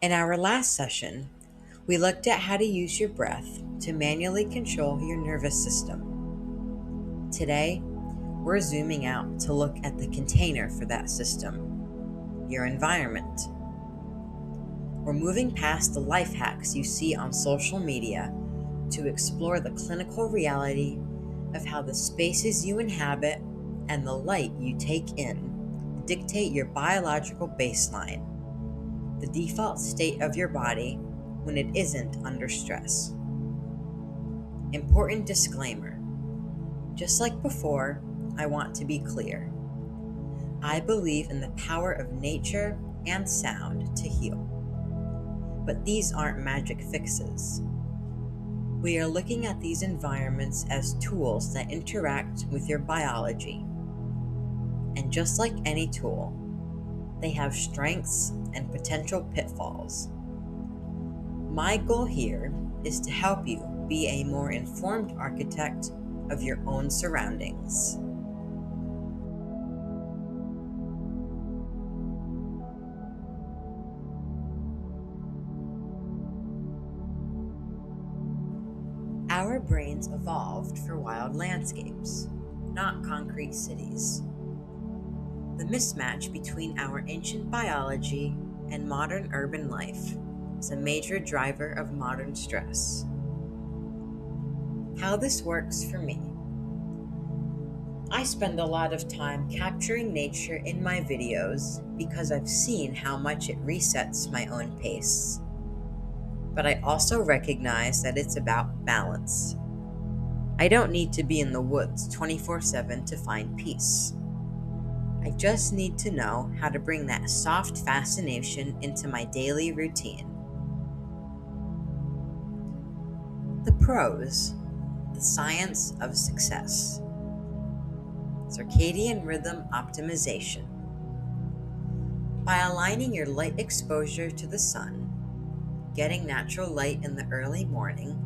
In our last session, we looked at how to use your breath to manually control your nervous system. Today, we're zooming out to look at the container for that system, your environment. We're moving past the life hacks you see on social media to explore the clinical reality of how the spaces you inhabit and the light you take in dictate your biological baseline, the default state of your body when it isn't under stress. Important disclaimer. Just like before, I want to be clear. I believe in the power of nature and sound to heal. But these aren't magic fixes. We are looking at these environments as tools that interact with your biology. And just like any tool, they have strengths and potential pitfalls. My goal here is to help you be a more informed architect of your own surroundings. Our brains evolved for wild landscapes, not concrete cities. The mismatch between our ancient biology and modern urban life is a major driver of modern stress. How this works for me. I spend a lot of time capturing nature in my videos because I've seen how much it resets my own pace. But I also recognize that it's about balance. I don't need to be in the woods 24/7 to find peace. I just need to know how to bring that soft fascination into my daily routine. The pros, the science of success. Circadian rhythm optimization. By aligning your light exposure to the sun, getting natural light in the early morning,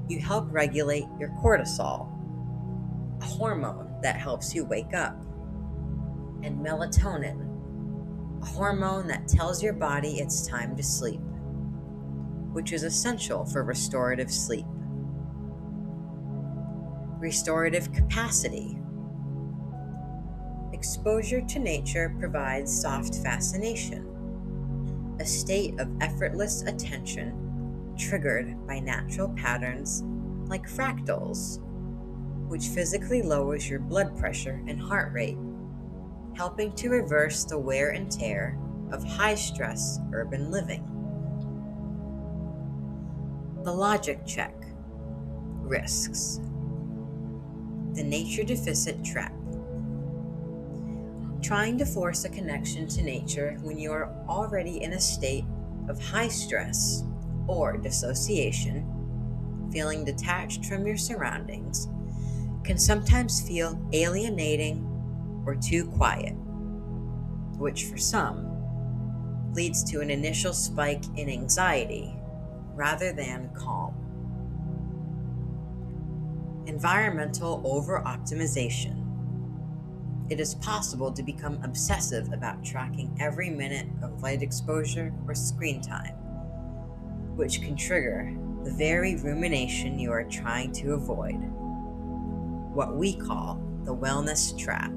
you help regulate your cortisol, a hormone that helps you wake up, and melatonin, a hormone that tells your body it's time to sleep, which is essential for restorative sleep. Restorative capacity. Exposure to nature provides soft fascination, a state of effortless attention triggered by natural patterns like fractals, which physically lowers your blood pressure and heart rate, helping to reverse the wear and tear of high-stress urban living. The logic check. Risks. The nature deficit trap. Trying to force a connection to nature when you are already in a state of high stress or dissociation, feeling detached from your surroundings, can sometimes feel alienating or too quiet, which for some leads to an initial spike in anxiety rather than calm. Environmental over-optimization. It is possible to become obsessive about tracking every minute of light exposure or screen time, which can trigger the very rumination you are trying to avoid, what we call the wellness trap.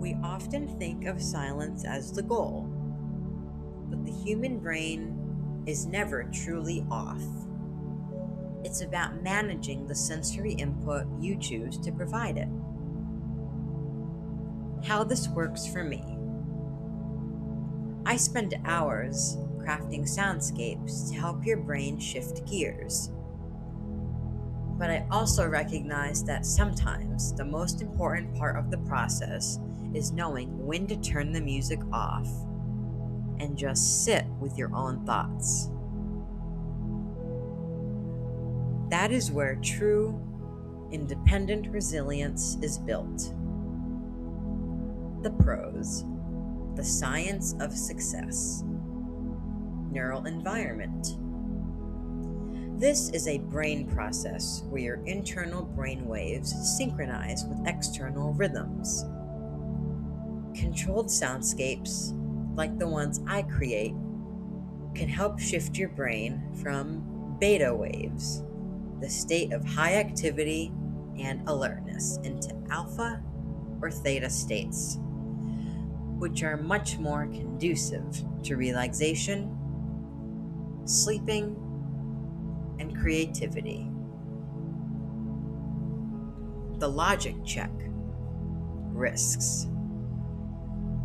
We often think of silence as the goal, but the human brain is never truly off. It's about managing the sensory input you choose to provide it. How this works for me. I spend hours crafting soundscapes to help your brain shift gears. But I also recognize that sometimes the most important part of the process is knowing when to turn the music off and just sit with your own thoughts. That is where true, independent resilience is built. The pros, the science of success. Neural environment. This is a brain process where your internal brain waves synchronize with external rhythms. Controlled soundscapes, like the ones I create, can help shift your brain from beta waves, the state of high activity and alertness, into alpha or theta states, which are much more conducive to relaxation, sleeping, and creativity. The logic check: risks.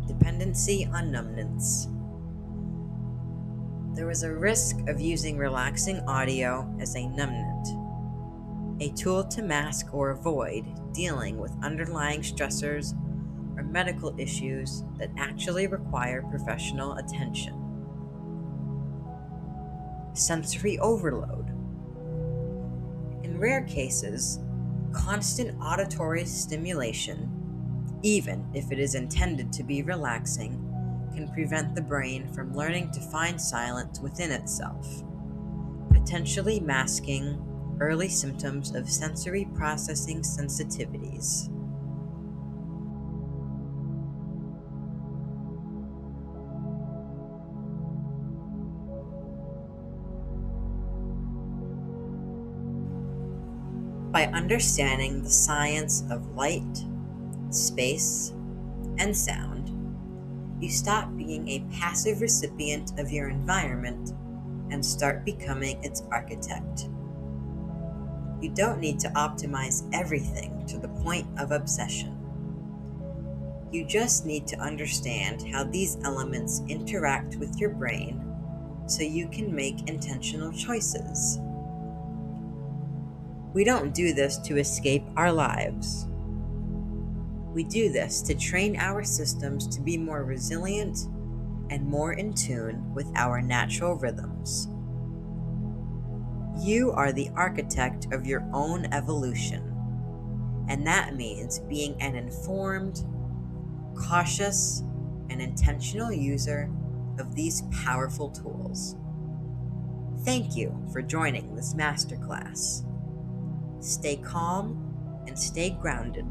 Dependency on numbness. There is a risk of using relaxing audio as a numbnant, a tool to mask or avoid dealing with underlying stressors or medical issues that actually require professional attention. Sensory overload. In rare cases, constant auditory stimulation, even if it is intended to be relaxing, can prevent the brain from learning to find silence within itself, potentially masking early symptoms of sensory processing sensitivities. By understanding the science of light, space, and sound, you stop being a passive recipient of your environment and start becoming its architect. You don't need to optimize everything to the point of obsession. You just need to understand how these elements interact with your brain so you can make intentional choices. We don't do this to escape our lives. We do this to train our systems to be more resilient and more in tune with our natural rhythms. You are the architect of your own evolution, and that means being an informed, cautious, and intentional user of these powerful tools. Thank you for joining this masterclass. Stay calm and stay grounded.